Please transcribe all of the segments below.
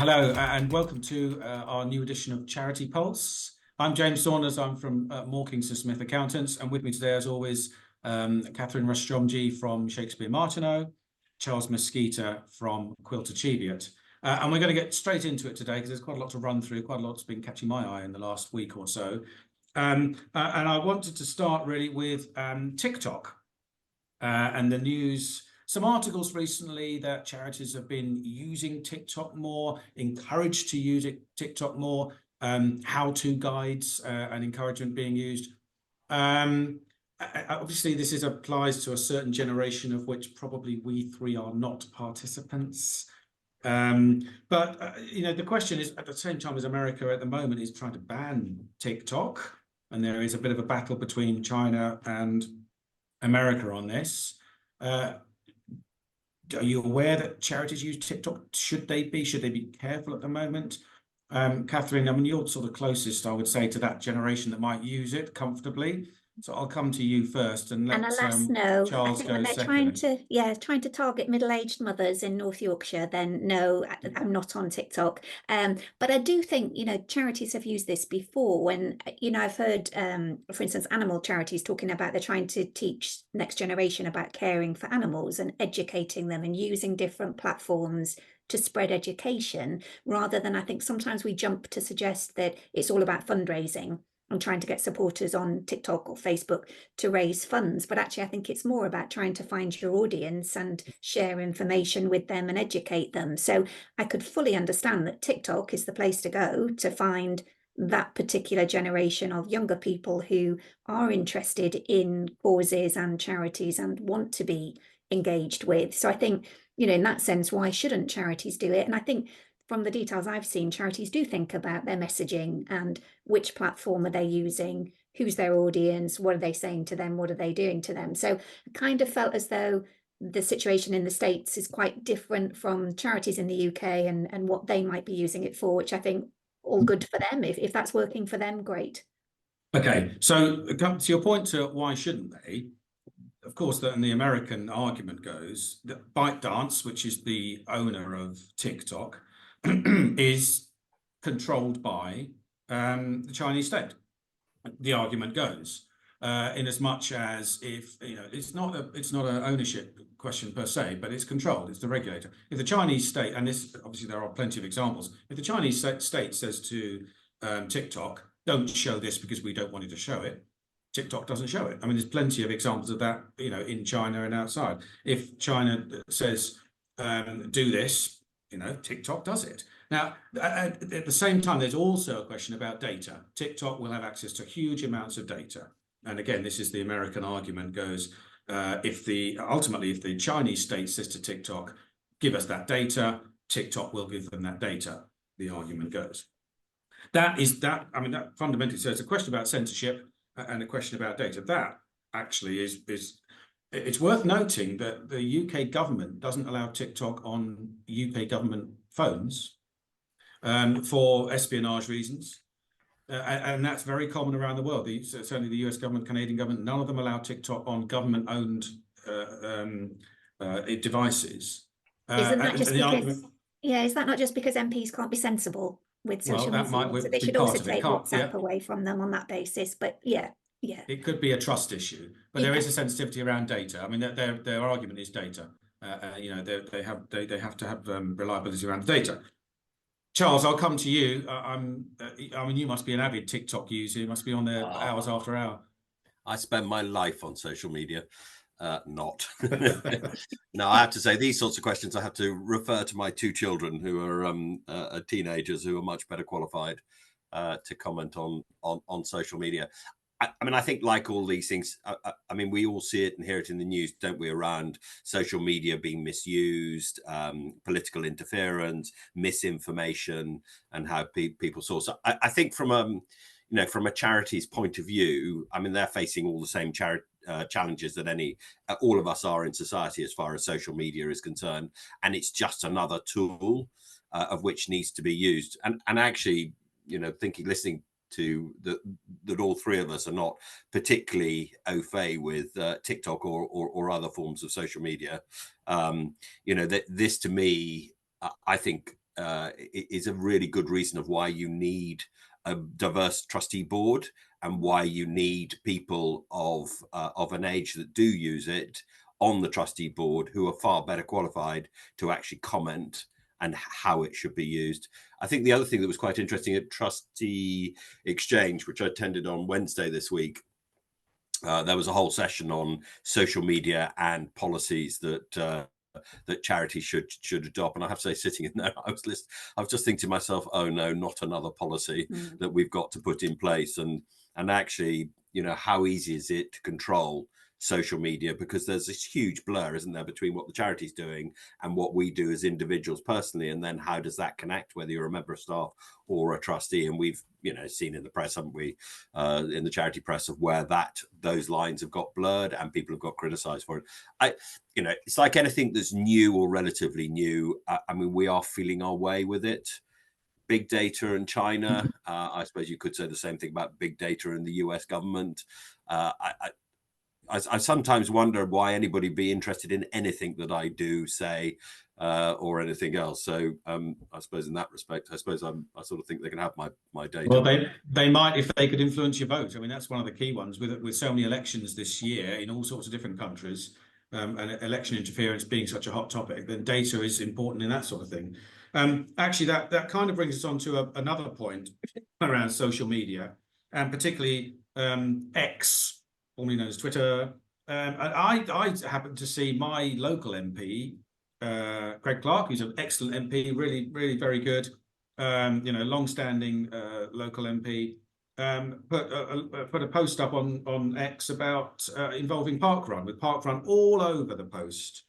Hello, and welcome to our new edition of CharitEpulse. I'm James Saunders. I'm from Morkings & Smith Accountants, and with me today, as always, Catherine Rushstromji from Shakespeare Martineau, Charles Mesquita from Quilter Cheviot. And we're going to get straight into it today because there's quite a lot to run through, quite a lot's been catching my eye in the last week or so. And I wanted to start really with TikTok and the news. Some articles recently that charities have been using TikTok more, encouraged to use TikTok more, how-to guides and encouragement being used. Obviously, this applies to a certain generation of which probably we three are not participants. But the question is, at the same time as America at the moment is trying to ban TikTok, and there is a bit of a battle between China and America on this. Are you aware that charities use TikTok? Should they be careful at the moment? Catherine, I mean, you're sort of closest, I would say, to that generation that might use it comfortably. So I'll come to you first and let alas, no. Charles I think go when they're second. trying to target middle-aged mothers in North Yorkshire, then no, I'm not on TikTok. But I do think, charities have used this before when, I've heard, for instance, animal charities talking about they're trying to teach next generation about caring for animals and educating them and using different platforms to spread education, rather than, I think sometimes we jump to suggest that it's all about fundraising and trying to get supporters on TikTok or Facebook to raise funds. But actually, I think it's more about trying to find your audience and share information with them and educate them. So I could fully understand that TikTok is the place to go to find that particular generation of younger people who are interested in causes and charities and want to be engaged with. So I think, in that sense, why shouldn't charities do it? And I think from the details I've seen, charities do think about their messaging and which platform are they using, who's their audience, what are they saying to them, what are they doing to them. So I kind of felt as though the situation in the States is quite different from charities in the UK and what they might be using it for, which I think all good for them. If that's working for them, great. Okay, so to your point to why shouldn't they? Of course, the American argument goes that ByteDance, which is the owner of TikTok, is controlled by the Chinese state. The argument goes, in as much as if it's not an ownership question per se, but it's controlled. It's the regulator. If the Chinese state, and this obviously there are plenty of examples, if the Chinese state says to TikTok, "Don't show this because we don't want you to show it," TikTok doesn't show it. I mean, there's plenty of examples of that, in China and outside. If China says, "Do this," TikTok does it. Now, at the same time, there's also a question about data. TikTok will have access to huge amounts of data. And again, this is the American argument goes, if the Chinese state says to TikTok, "Give us that data," TikTok will give them that data, the argument goes. That fundamentally, so it's a question about censorship and a question about data. That actually it's worth noting that the UK government doesn't allow TikTok on UK government phones for espionage reasons. And that's very common around the world. Certainly the US government, Canadian government, none of them allow TikTok on government-owned devices. Isn't that just is that not just because MPs can't be sensible with social media? So they should also take WhatsApp away from them on that basis. But yeah. It could be a trust issue, but there is a sensitivity around data. I mean, their argument is data. They have to have reliability around the data. Charles, I'll come to you. I mean, you must be an avid TikTok user. You must be on there hours after hour. I spend my life on social media. Not. No, I have to say these sorts of questions I have to refer to my two children who are teenagers who are much better qualified to comment on social media. I mean, I think like all these things, I mean, we all see it and hear it in the news, don't we, around social media being misused, political interference, misinformation, and how people source. I think from a charity's point of view, I mean, they're facing all the same challenges that all of us are in society as far as social media is concerned. And it's just another tool of which needs to be used. And actually, listening to that all three of us are not particularly au fait with TikTok or other forms of social media. That this to me, I think is a really good reason of why you need a diverse trustee board and why you need people of an age that do use it on the trustee board who are far better qualified to actually comment and how it should be used. I think the other thing that was quite interesting at Trustee Exchange, which I attended on Wednesday this week, there was a whole session on social media and policies that that charities should adopt. And I have to say, sitting in there, I was just thinking to myself, oh no, not another policy that we've got to put in place. And actually, you know, how easy is it to control social media, because there's this huge blur, isn't there, between what the charity's doing and what we do as individuals personally, and then how does that connect, whether you're a member of staff or a trustee? And we've, you know, seen in the press, haven't we, in the charity press, of where those lines have got blurred and people have got criticized for it. You know, it's like anything that's new or relatively new. I mean, we are feeling our way with it. Big data in China, I suppose you could say the same thing about big data in the US government. I sometimes wonder why anybody be interested in anything that I do say or anything else. So I suppose in that respect, I sort of think they can have my data. Well, they might if they could influence your vote. I mean, that's one of the key ones with so many elections this year in all sorts of different countries, and election interference being such a hot topic. Then data is important in that sort of thing. Actually, that kind of brings us on to another point around social media, and particularly X, formerly known as Twitter. And I happened to see my local MP, Greg Clark, who's an excellent MP, really, really very good, you know, long-standing local MP, put a post up on X about involving Parkrun, with Parkrun all over the post,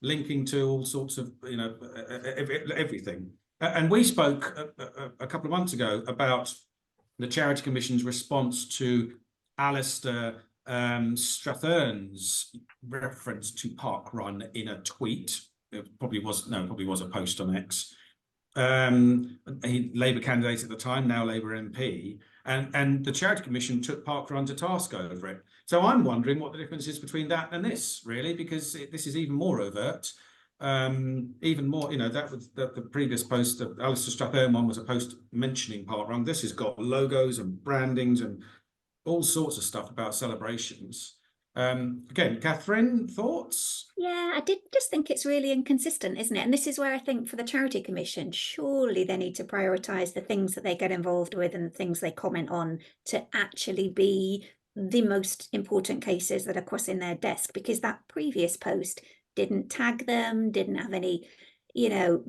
linking to all sorts of, you know, everything. And we spoke a couple of months ago about the Charity Commission's response to Alistair Strathern's reference to Parkrun in a tweet. It probably was a post on X. Labour candidate at the time, now Labour MP, and the Charity Commission took Parkrun to task over it. So I'm wondering what the difference is between that and this, really, because this is even more overt. Even more, you know, that was the previous post, the Alistair Strathern one was a post mentioning Parkrun. This has got logos and brandings and all sorts of stuff about celebrations. Again, Catherine, thoughts? Yeah, I did just think it's really inconsistent, isn't it? And this is where I think for the Charity Commission, surely they need to prioritise the things that they get involved with and the things they comment on to actually be the most important cases that are crossing their desk, because that previous post didn't tag them, didn't have any, you know,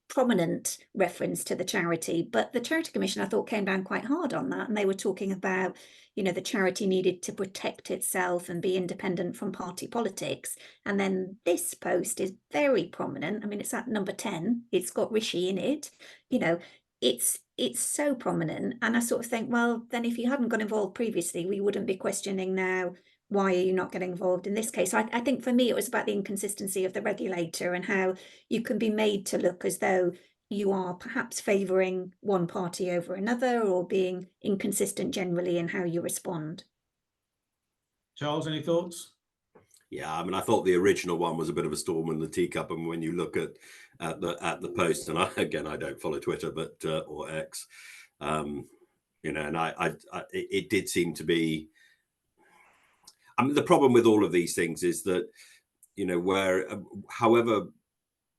prominent reference to the charity. But the Charity Commission, I thought, came down quite hard on that. And they were talking about, you know, the charity needed to protect itself and be independent from party politics. And then this post is very prominent. I mean, it's at number 10. It's got Rishi in it. You know, it's so prominent. And I sort of think, well, then if you hadn't got involved previously, we wouldn't be questioning now, why are you not getting involved in this case? I think for me, it was about the inconsistency of the regulator and how you can be made to look as though you are perhaps favouring one party over another, or being inconsistent generally in how you respond. Charles, any thoughts? Yeah, I mean, I thought the original one was a bit of a storm in the teacup, and when you look at the post, and I don't follow Twitter, but or X, you know, and it did seem to be. I mean, the problem with all of these things is that, you know, where however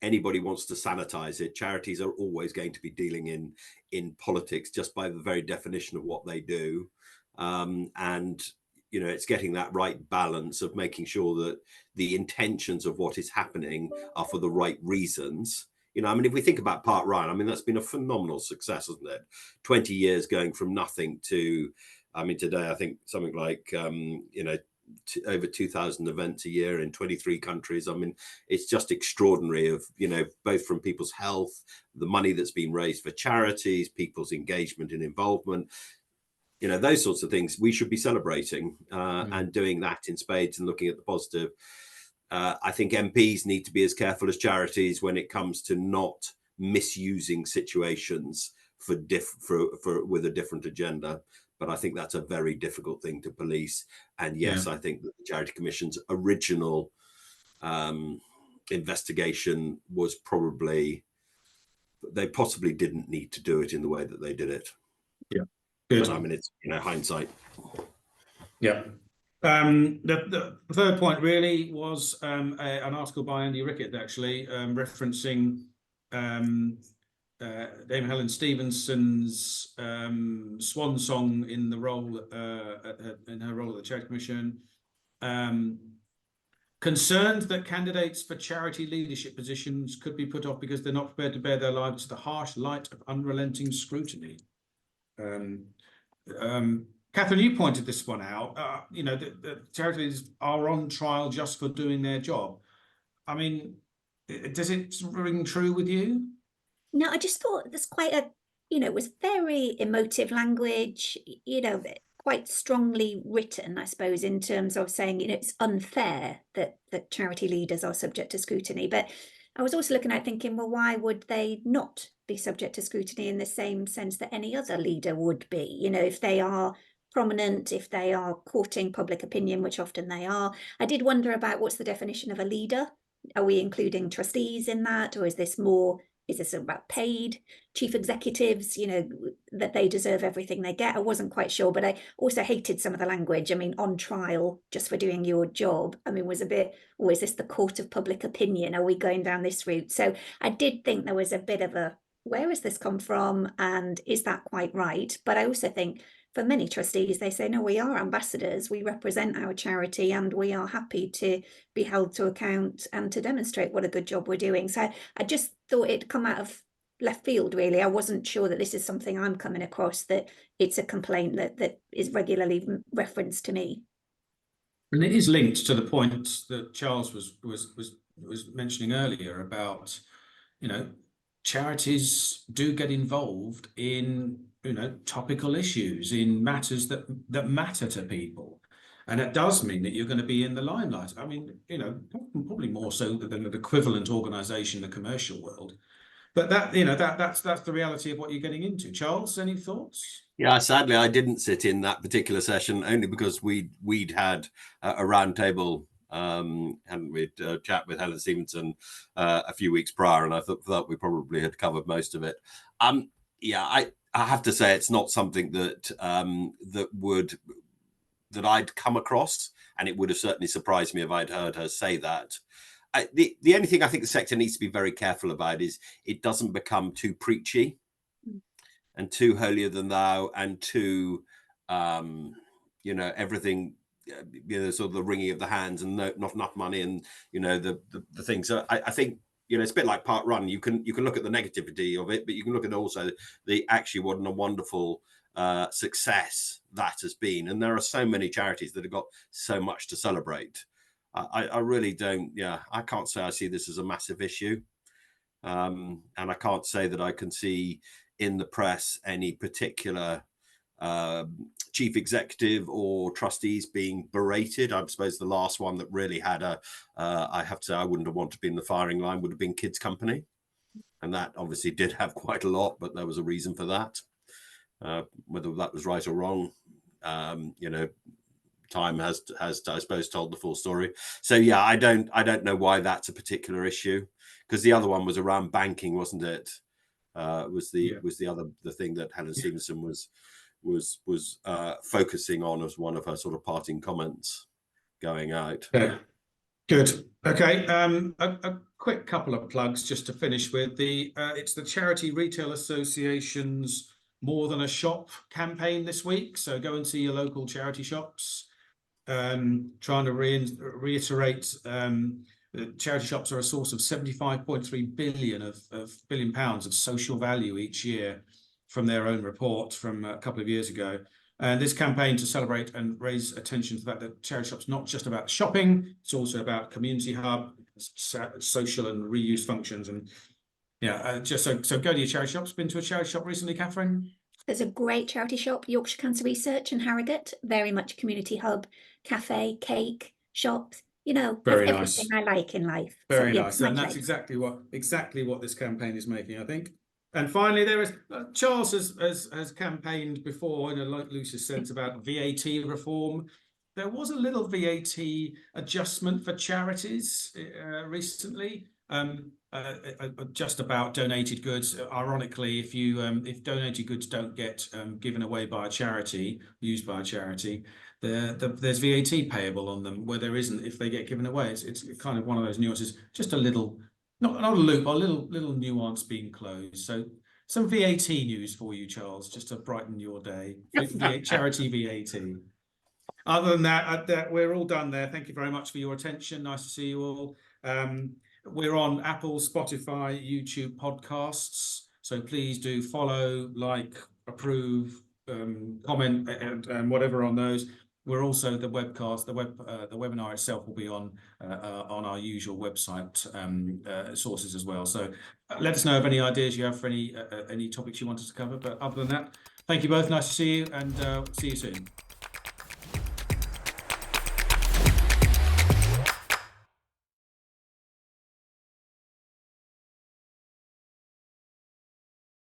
anybody wants to sanitize it, charities are always going to be dealing in politics just by the very definition of what they do, and you know, it's getting that right balance of making sure that the intentions of what is happening are for the right reasons. You know, I mean, if we think about Parkrun, I mean, that's been a phenomenal success, hasn't it? 20 years going from nothing to, I mean, today I think something like you know, over 2,000 events a year in 23 countries. I mean, it's just extraordinary, of, you know, both from people's health, the money that's been raised for charities, people's engagement and involvement, you know, those sorts of things we should be celebrating and doing that in spades and looking at the positive. I think MPs need to be as careful as charities when it comes to not misusing situations with a different agenda. But I think that's a very difficult thing to police. And yes, I think that the Charity Commission's original investigation was probably they possibly didn't need to do it in the way that they did it. Yeah, good. But I mean, it's, you know, hindsight. Yeah. The third point really was an article by Andy Rickett, actually, referencing Dame Helen Stevenson's swan song in the role in her role at the Charity Commission. Concerned that candidates for charity leadership positions could be put off because they're not prepared to bear their lives to the harsh light of unrelenting scrutiny. Catherine, you pointed this one out. You know, the charities are on trial just for doing their job. I mean, does it ring true with you? No, I just thought there's quite a, you know, it was very emotive language, you know, quite strongly written, I suppose, in terms of saying, you know, it's unfair that charity leaders are subject to scrutiny. But I was also looking at thinking, well, why would they not be subject to scrutiny in the same sense that any other leader would be? You know, if they are prominent, if they are courting public opinion, which often they are. I did wonder about what's the definition of a leader? Are we including trustees in that, or is this about paid chief executives, you know, that they deserve everything they get? I wasn't quite sure, but I also hated some of the language. I mean, on trial just for doing your job, I mean, was a bit, oh, is this the court of public opinion? Are we going down this route? So I did think there was a bit of a, where has this come from? And is that quite right? But I also think for many trustees, they say, no, we are ambassadors, we represent our charity, and we are happy to be held to account and to demonstrate what a good job we're doing. So I just thought it'd come out of left field, really. I wasn't sure that this is something I'm coming across, that it's a complaint that is regularly referenced to me. And it is linked to the point that Charles was mentioning earlier about, you know, charities do get involved in, you know, topical issues, in matters that matter to people. And it does mean that you're going to be in the limelight. I mean, you know, probably more so than the equivalent organization in the commercial world. But that, you know, that's the reality of what you're getting into. Charles, any thoughts? Yeah, sadly, I didn't sit in that particular session, only because we'd had a roundtable, and we'd chat with Helen Stevenson a few weeks prior, and I thought we probably had covered most of it. Yeah, I have to say it's not something that that I'd come across, and it would have certainly surprised me if I'd heard her say that. The only thing I think the sector needs to be very careful about is it doesn't become too preachy and too holier than thou, and too, you know, everything, you know, sort of the wringing of the hands and not enough money, and, you know, the thing. So I think, you know, it's a bit like Park Run. You can look at the negativity of it, but you can look at also the actually what a wonderful success that has been. And there are so many charities that have got so much to celebrate. I really don't. Yeah, I can't say I see this as a massive issue, and I can't say that I can see in the press any particular chief executive or trustees being berated. I suppose the last one that really had I have to say I wouldn't have wanted to be in the firing line would have been Kids Company, and that obviously did have quite a lot, but there was a reason for that. Whether that was right or wrong, you know, time has I suppose told the full story. So yeah, I don't know why that's a particular issue, because the other one was around banking, wasn't it? Was the thing that Helen Stevenson was focusing on as one of her sort of parting comments going out. Yeah. Good. Okay. A quick couple of plugs just to finish with. It's the Charity Retail Association's More Than a Shop campaign this week. So go and see your local charity shops. Trying to reiterate, charity shops are a source of 75.3 billion pounds of social value each year, from their own report from a couple of years ago. And this campaign to celebrate and raise attention to the fact that charity shops not just about shopping, it's also about community hub, social and reuse functions. And yeah, just so go to your charity shops. Been to a charity shop recently, Catherine? There's a great charity shop, Yorkshire Cancer Research in Harrogate, very much community hub, cafe, cake, shops, you know, Very everything nice. I like in life. Very so, nice. And that's exactly what this campaign is making, I think. And finally, there is Charles has campaigned before in a loose sense about VAT reform. There was a little VAT adjustment for charities recently. just about donated goods. Ironically, if donated goods don't get given away by a charity, used by a charity, there's VAT payable on them where there isn't if they get given away. It's kind of one of those nuances. Just a little, not a loop, a little nuance being closed. So some VAT news for you, Charles, just to brighten your day. Charity VAT. Other than that, we're all done there. Thank you very much for your attention. Nice to see you all. We're on Apple, Spotify, YouTube podcasts. So please do follow, like, approve, comment, and whatever on those. We're also the webcast, the webinar itself will be on our usual website sources as well. So let us know of any ideas you have for any topics you want us to cover. But other than that, thank you both. Nice to see you, and see you soon.